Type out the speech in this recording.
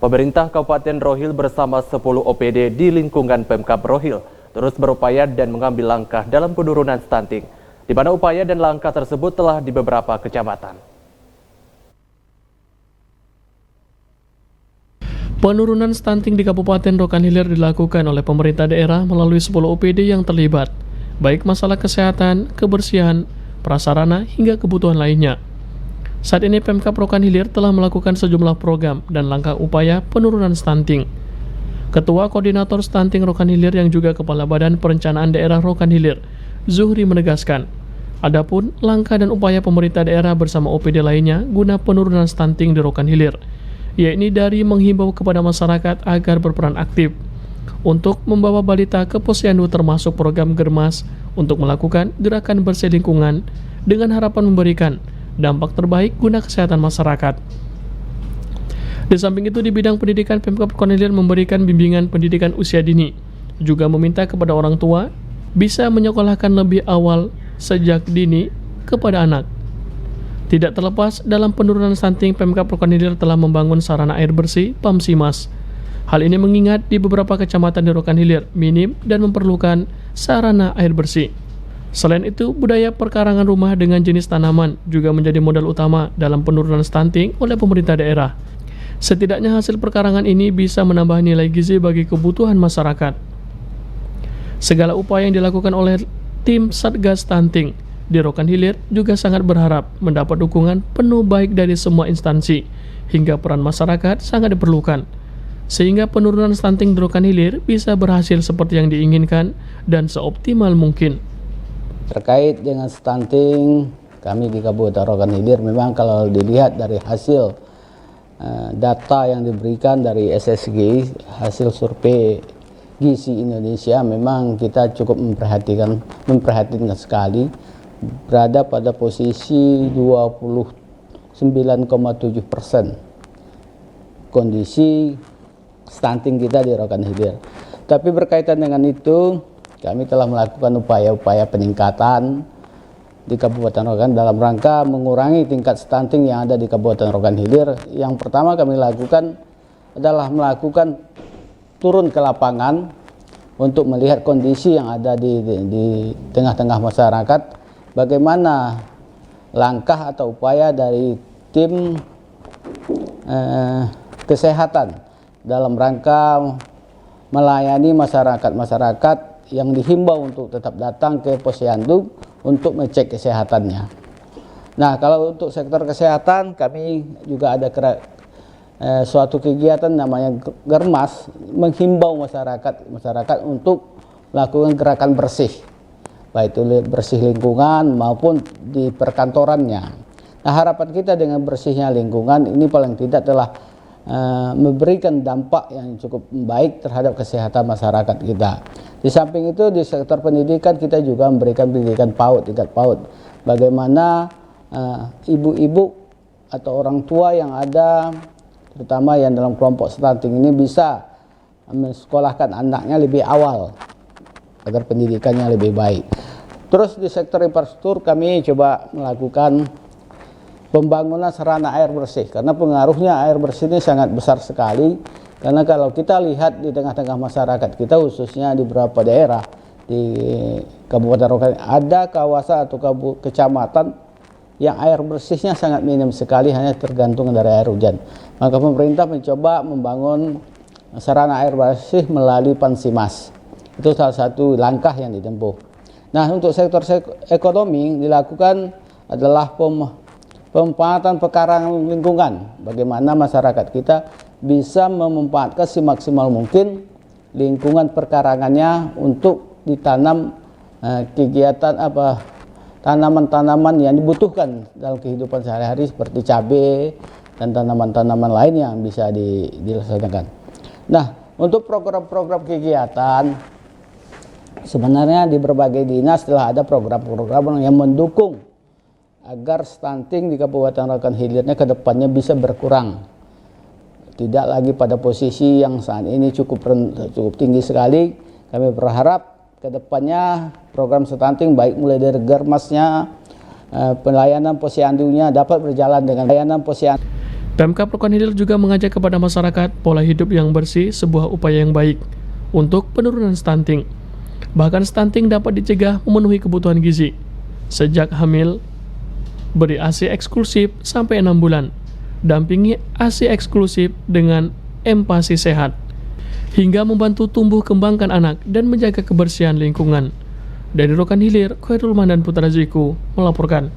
Pemerintah Kabupaten Rohil bersama 10 OPD di lingkungan Pemkab Rohil terus berupaya dan mengambil langkah dalam penurunan stunting, di mana upaya dan langkah tersebut telah di beberapa kecamatan. Penurunan stunting di Kabupaten Rokan Hilir dilakukan oleh pemerintah daerah melalui 10 OPD yang terlibat, baik masalah kesehatan, kebersihan, prasarana, hingga kebutuhan lainnya. Saat ini Pemkab Rokan Hilir telah melakukan sejumlah program dan langkah upaya penurunan stunting. Ketua Koordinator Stunting Rokan Hilir yang juga Kepala Badan Perencanaan Daerah Rokan Hilir, Zuhri menegaskan, adapun langkah dan upaya pemerintah daerah bersama OPD lainnya guna penurunan stunting di Rokan Hilir, yakni dari menghimbau kepada masyarakat agar berperan aktif untuk membawa balita ke posyandu termasuk program Germas untuk melakukan gerakan bersih lingkungan dengan harapan memberikan dampak terbaik guna kesehatan masyarakat. Di samping itu, di bidang pendidikan, Pemkab Rokan Hilir memberikan bimbingan pendidikan usia dini, juga meminta kepada orang tua bisa menyekolahkan lebih awal sejak dini kepada anak. Tidak terlepas dalam penurunan stunting, Pemkab Rokan Hilir telah membangun sarana air bersih Pamsimas. Hal ini mengingat di beberapa kecamatan di Rokan Hilir minim dan memerlukan sarana air bersih. Selain itu, budaya perkarangan rumah dengan jenis tanaman juga menjadi modal utama dalam penurunan stunting oleh pemerintah daerah. Setidaknya hasil perkarangan ini bisa menambah nilai gizi bagi kebutuhan masyarakat. Segala upaya yang dilakukan oleh tim Satgas Stunting di Rokan Hilir juga sangat berharap mendapat dukungan penuh baik dari semua instansi, hingga peran masyarakat sangat diperlukan, sehingga penurunan stunting di Rokan Hilir bisa berhasil seperti yang diinginkan dan seoptimal mungkin. Terkait dengan stunting, kami di Kabupaten Rokan Hilir memang kalau dilihat dari hasil data yang diberikan dari SSG, hasil survei gizi Indonesia, memang kita cukup memperhatikan sekali, berada pada posisi 29,7% kondisi stunting kita di Rokan Hilir. Tapi berkaitan dengan itu, kami telah melakukan upaya-upaya peningkatan di Kabupaten Rokan dalam rangka mengurangi tingkat stunting yang ada di Kabupaten Rokan Hilir. Yang pertama kami lakukan adalah melakukan turun ke lapangan untuk melihat kondisi yang ada di tengah-tengah masyarakat, bagaimana langkah atau upaya dari tim kesehatan dalam rangka melayani masyarakat yang dihimbau untuk tetap datang ke posyandu untuk mengecek kesehatannya. Nah, kalau untuk sektor kesehatan, kami juga ada suatu kegiatan namanya Germas, menghimbau masyarakat untuk melakukan gerakan bersih, baik itu bersih lingkungan maupun di perkantorannya. Nah, harapan kita dengan bersihnya lingkungan ini paling tidak telah memberikan dampak yang cukup baik terhadap kesehatan masyarakat kita. Di samping itu, di sektor pendidikan kita juga memberikan pendidikan PAUD, tingkat PAUD. Bagaimana ibu-ibu atau orang tua yang ada, terutama yang dalam kelompok stunting ini, bisa mensekolahkan anaknya lebih awal agar pendidikannya lebih baik. Terus di sektor infrastruktur kami coba melakukan pembangunan sarana air bersih, karena pengaruhnya air bersih ini sangat besar sekali. Karena kalau kita lihat di tengah-tengah masyarakat kita, khususnya di beberapa daerah di Kabupaten Rokan, ada kawasan atau kecamatan yang air bersihnya sangat minim sekali, hanya tergantung dari air hujan. Maka pemerintah mencoba membangun sarana air bersih melalui Pamsimas. Itu salah satu langkah yang ditempuh. Nah, untuk sektor ekonomi dilakukan adalah pemanfaatan perkarangan lingkungan. Bagaimana masyarakat kita bisa memanfaatkan semaksimal mungkin lingkungan perkarangannya untuk ditanam kegiatan tanaman-tanaman yang dibutuhkan dalam kehidupan sehari-hari seperti cabai dan tanaman-tanaman lain yang bisa dilaksanakan. Nah, untuk program-program kegiatan, sebenarnya di berbagai dinas telah ada program-program yang mendukung agar stunting di Kabupaten Rokan Hilirnya ke depannya bisa berkurang. Tidak lagi pada posisi yang saat ini cukup tinggi sekali. Kami berharap ke depannya program stunting, baik mulai dari Germasnya, pelayanan posyandunya dapat berjalan dengan layanan posyandu. Pemkab Rokan Hilir juga mengajak kepada masyarakat pola hidup yang bersih sebuah upaya yang baik untuk penurunan stunting. Bahkan stunting dapat dicegah memenuhi kebutuhan gizi. Sejak hamil, beri ASI eksklusif sampai 6 bulan. Dampingi ASI eksklusif dengan empasi sehat. Hingga membantu tumbuh kembangkan anak dan menjaga kebersihan lingkungan. Dari Rokan Hilir, Khairul Mandan Putra Ziku melaporkan.